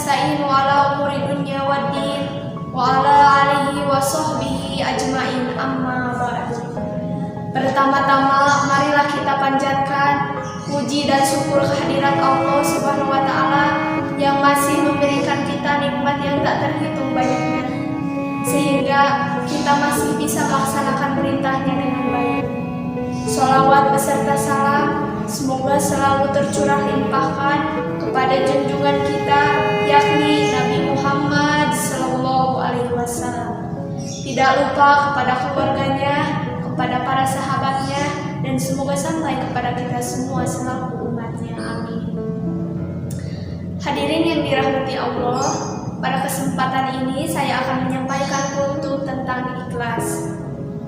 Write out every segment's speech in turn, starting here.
nasta'inu ala umuri dunya waddin wa ala alihi wa sahbihi ajma'in, amma ba'du. Pertama-tama marilah kita panjatkan puji dan syukur kehadirat Allah Subhanahu wa taala yang masih memberikan kita nikmat yang tak terhitung banyaknya, sehingga kita masih bisa melaksanakan perintahnya dengan baik. Sholawat beserta salam semoga selalu tercurah limpahkan kepada junjungan kita, yakni Nabi Muhammad SAW. Tidak lupa kepada keluarganya, kepada para sahabatnya, dan semoga sampai kepada kita semua selaku umatnya. Amin. Hadirin yang dirahmati Allah, pada kesempatan ini saya akan menyampaikan kultum tentang ikhlas.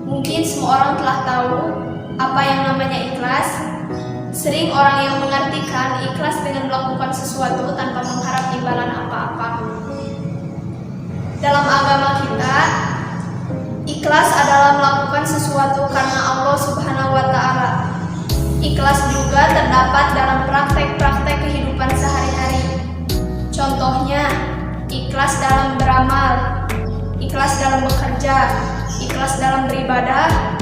Mungkin semua orang telah tahu apa yang namanya ikhlas. Sering orang yang mengartikan ikhlas dengan melakukan sesuatu tanpa mengharap imbalan apa-apa. Dalam agama kita, ikhlas adalah melakukan sesuatu karena Allah Subhanahu wa taala. Ikhlas juga terdapat dalam praktek-praktek kehidupan sehari-hari. Contohnya, ikhlas dalam beramal, ikhlas dalam bekerja, ikhlas dalam beribadah,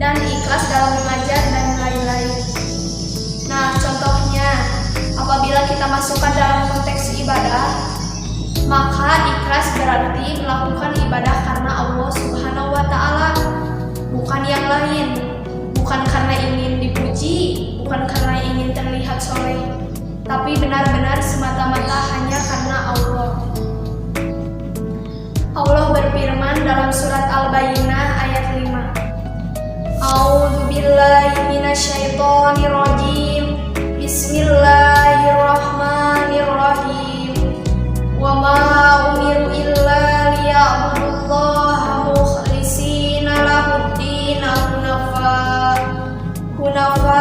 dan ikhlas dalam mengajar dan lain-lain. Nah, contohnya, apabila kita masukkan dalam konteks ibadah, maka ikhlas berarti melakukan ibadah karena Allah Subhanahu wa taala, bukan yang lain, bukan karena ingin dipuji, bukan karena ingin terlihat soleh, tapi benar-benar semata-mata hanya karena Allah. Allah berfirman dalam surat Al-Bayyinah ayat 5. A'udzu billahi minasyaitonir rajim. Bismillahirrahmanirrahim. Wa ma umiru illa liya'budullaha mukhlishina lahud-din hunafa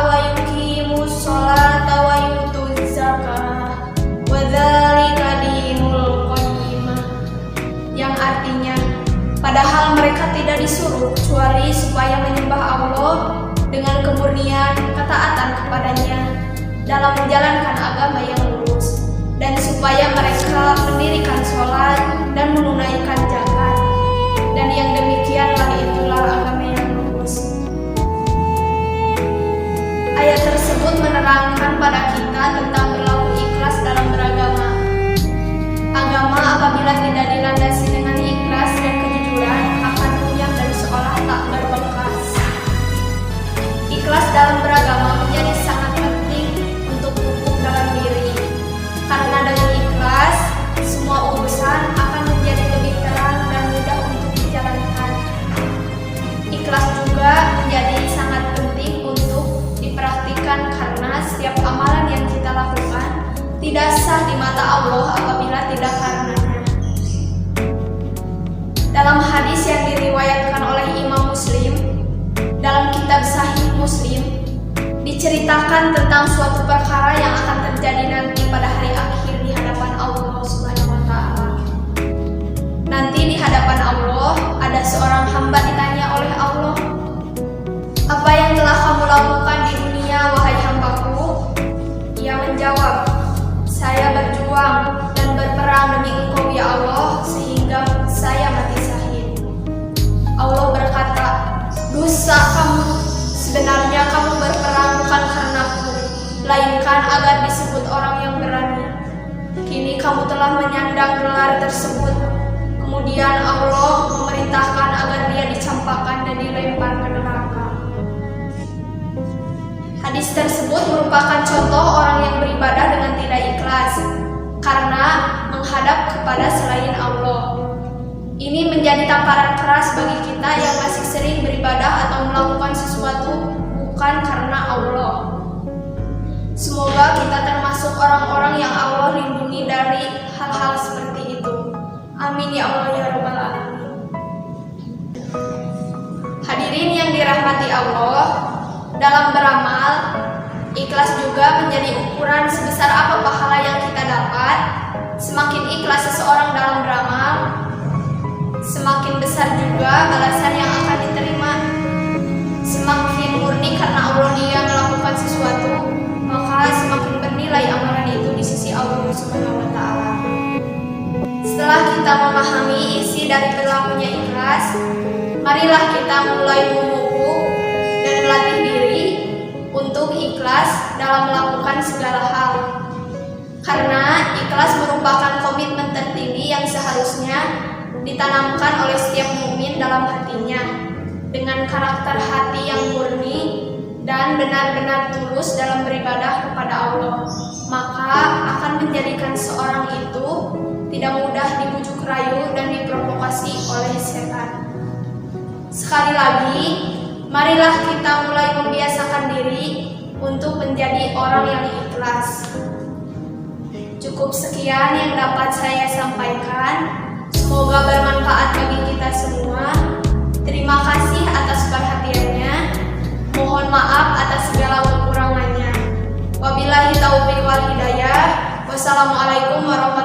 wa yuqimus sholata wa yutuz zakah wa dzalika dinul qayyimah, yang artinya padahal mereka tidak disuruh kecuali supaya menyembah Allah dengan kemurnian ketaatan kepadanya dalam menjalankan agama yang lurus, dan supaya mereka mendirikan sholat dan menunaikan zakat, dan yang demikianlah itulah agama yang lurus. Ayat tersebut menerangkan pada kita tentang berlaku ikhlas dalam beragama. Agama apabila tidak dilandasi dengan ikhlas dan kejujuran akan runyam dan seolah tak berbekas. Ikhlas dalam beragama menjadi sangat penting untuk pupuk dalam diri, karena dengan ikhlas semua urusan akan menjadi lebih terang dan mudah untuk dijalankan. Ikhlas juga menjadi sangat penting untuk dipraktikkan karena setiap amalan yang kita lakukan tidak sah di mata Allah apabila tidak karenanya. Dalam hadis yang diriwayatkan oleh Imam Muslim dalam kitab Sahih Muslim, diceritakan tentang suatu perkara yang akan terjadi nanti pada hari akhir di hadapan Allah Subhanahu wa taala. Nanti di hadapan Allah ada seorang hamba ditanya oleh Allah, "Apa yang telah kamu lakukan di dunia, wahai hambaku?" Ia menjawab, "Saya berjuang dan berperang demi Engkau ya Allah sehingga saya mati syahid." Allah berkata, "Dosa kamu, sebenarnya kamu berperang bukan karenaku, melainkan agar disebut orang yang berani. Kini kamu telah menyandang gelar tersebut." Kemudian Allah memerintahkan agar dia dicampakkan dan dilempar ke neraka. Hadis tersebut merupakan contoh orang yang beribadah dengan tidak ikhlas karena menghadap kepada selain Allah. Ini menjadi tamparan keras bagi kita yang masih sering beribadah atau melakukan sesuatu bukan karena Allah. Semoga kita termasuk orang-orang yang Allah lindungi dari hal-hal seperti itu. Amin ya Allah ya Rabbal Alamin. Hadirin yang dirahmati Allah, dalam beramal, ikhlas juga menjadi ukuran sebesar apa pahala yang kita dapat. Semakin ikhlas seseorang dalam beramal, semakin besar juga balasan yang akan diterima. Semakin murni karena Allah dia melakukan sesuatu, maka semakin bernilai amalan itu di sisi Allah Subhanahu wa taala. dari berlakunya ikhlas, marilah kita mulai memupuk dan melatih diri untuk ikhlas dalam melakukan segala hal. Karena ikhlas merupakan komitmen tertinggi yang seharusnya ditanamkan oleh setiap mukmin dalam hatinya, dengan karakter hati yang murni dan benar-benar tulus dalam beribadah kepada Allah, maka akan menjadikan seorang itu tidak mudah dibujuk rayu dan diprovokasi oleh setan. Sekali lagi, marilah kita mulai membiasakan diri untuk menjadi orang yang ikhlas. Cukup sekian yang dapat saya sampaikan. Semoga bermanfaat bagi kita semua. Terima kasih atas perhatiannya. Mohon maaf atas segala kekurangannya. Wabillahi taufiq wal hidayah. Wassalamualaikum warahmatullahi wabarakatuh.